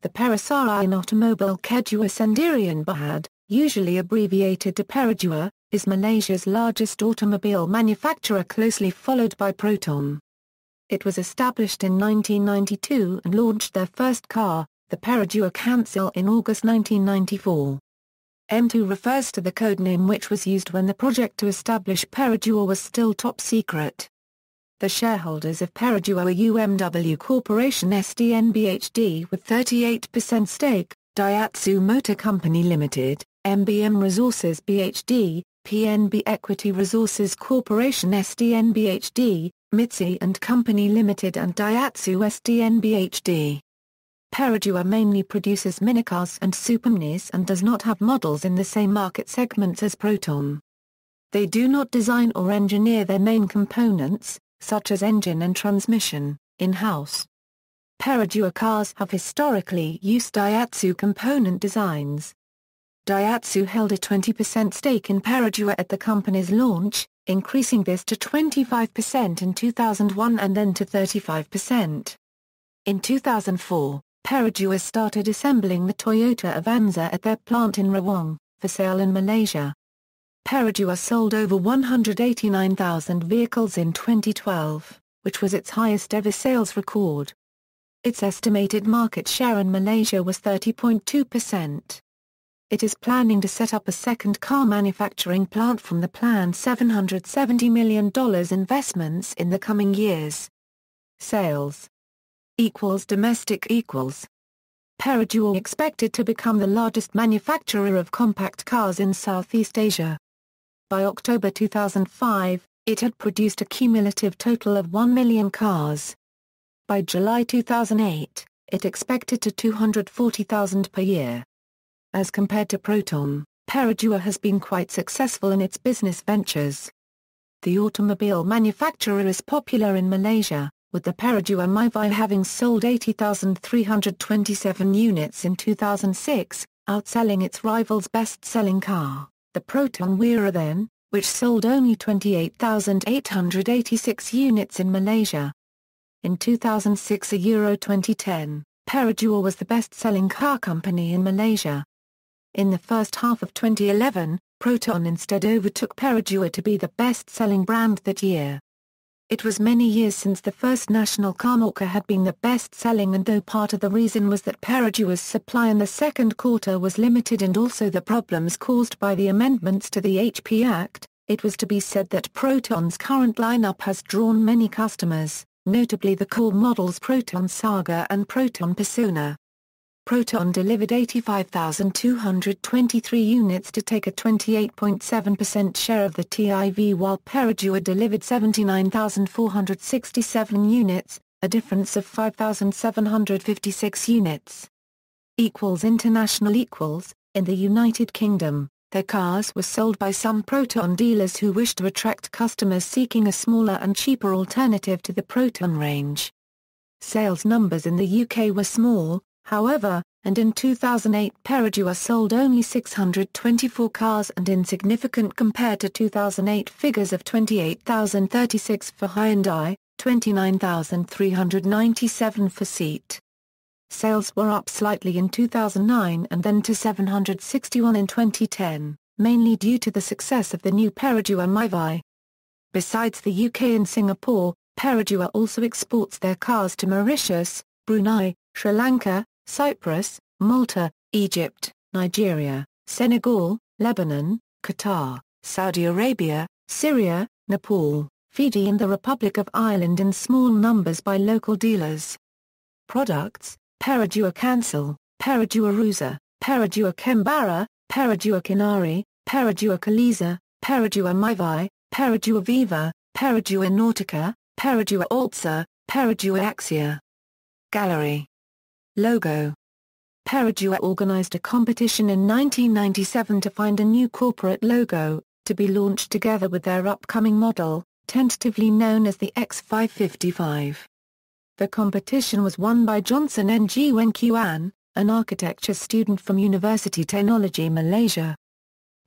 The Perusahaan Otomobil Kedua Sendirian Berhad, usually abbreviated to Perodua, is Malaysia's largest automobile manufacturer, closely followed by Proton. It was established in 1992 and launched their first car, the Perodua Kancil, in August 1994. M2 refers to the codename which was used when the project to establish Perodua was still top secret. The shareholders of Perodua are UMW Corporation Sdn Bhd with 38% stake, Daihatsu Motor Co Limited, MBM Resources Bhd, PNB Equity Resources Corporation Sdn Bhd, Mitsui Co Limited and Daihatsu Sdn Bhd. Perodua mainly produces minicars and superminis and does not have models in the same market segments as Proton. They do not design or engineer their main components, such as engine and transmission, in-house. Perodua cars have historically used Daihatsu component designs. Daihatsu held a 20% stake in Perodua at the company's launch, increasing this to 25% in 2001 and then to 35%. In 2004, Perodua started assembling the Toyota Avanza at their plant in Rawang, for sale in Malaysia. Perodua sold over 189,000 vehicles in 2012, which was its highest ever sales record. Its estimated market share in Malaysia was 30.2%. It is planning to set up a second car manufacturing plant from the planned $770 million investments in the coming years. Sales domestic equals. Perodua expected to become the largest manufacturer of compact cars in Southeast Asia. By October 2005, it had produced a cumulative total of 1 million cars. By July 2008, it expected to 240,000 per year. As compared to Proton, Perodua has been quite successful in its business ventures. The automobile manufacturer is popular in Malaysia, with the Perodua Myvi having sold 80,327 units in 2006, outselling its rival's best-selling car, the Proton Wira then, which sold only 28,886 units in Malaysia. In 2006 to Euro 2010, Perodua was the best-selling car company in Malaysia. In the first half of 2011, Proton instead overtook Perodua to be the best-selling brand that year. It was many years since the first national car maker had been the best-selling, and though part of the reason was that Perodua's supply in the second quarter was limited and also the problems caused by the amendments to the HP Act, it was to be said that Proton's current lineup has drawn many customers, notably the core models Proton Saga and Proton Persona. Proton delivered 85,223 units to take a 28.7% share of the TIV, while Perodua delivered 79,467 units, a difference of 5,756 units. International in the United Kingdom, their cars were sold by some Proton dealers who wished to attract customers seeking a smaller and cheaper alternative to the Proton range. Sales numbers in the UK were small, however, and in 2008 Perodua sold only 624 cars and insignificant compared to 2008 figures of 28,036 for Hyundai, 29,397 for Seat. Sales were up slightly in 2009 and then to 761 in 2010, mainly due to the success of the new Perodua Myvi. Besides the UK and Singapore, Perodua also exports their cars to Mauritius, Brunei, Sri Lanka, Cyprus, Malta, Egypt, Nigeria, Senegal, Lebanon, Qatar, Saudi Arabia, Syria, Nepal, Fiji and the Republic of Ireland in small numbers by local dealers. Products: Perodua Kancil, Perodua Rusa, Perodua Kembara, Perodua Kinari, Perodua Kaliza, Perodua Myvi, Perodua Viva, Perodua Nautica, Perodua Alza, Perodua Axia. Gallery. Logo. Perodua organized a competition in 1997 to find a new corporate logo, to be launched together with their upcoming model, tentatively known as the X555. The competition was won by Johnson Ng Wen Kuan, an architecture student from University Technology Malaysia.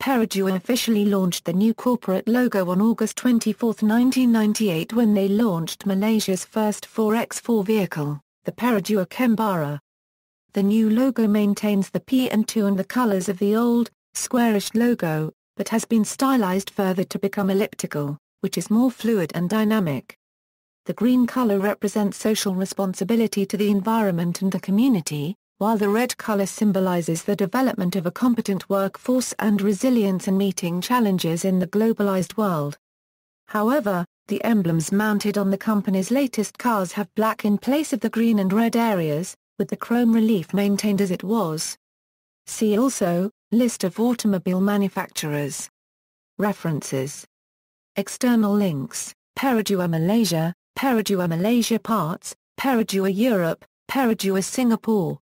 Perodua officially launched the new corporate logo on August 24, 1998 when they launched Malaysia's first 4x4 vehicle, the Perodua Kembara. The new logo maintains the P and 2 and the colors of the old, squarish logo, but has been stylized further to become elliptical, which is more fluid and dynamic. The green color represents social responsibility to the environment and the community, while the red color symbolizes the development of a competent workforce and resilience in meeting challenges in the globalized world. However, the emblems mounted on the company's latest cars have black in place of the green and red areas, with the chrome relief maintained as it was. See also, List of automobile manufacturers. References. External links: Perodua Malaysia, Perodua Malaysia Parts, Perodua Europe, Perodua Singapore.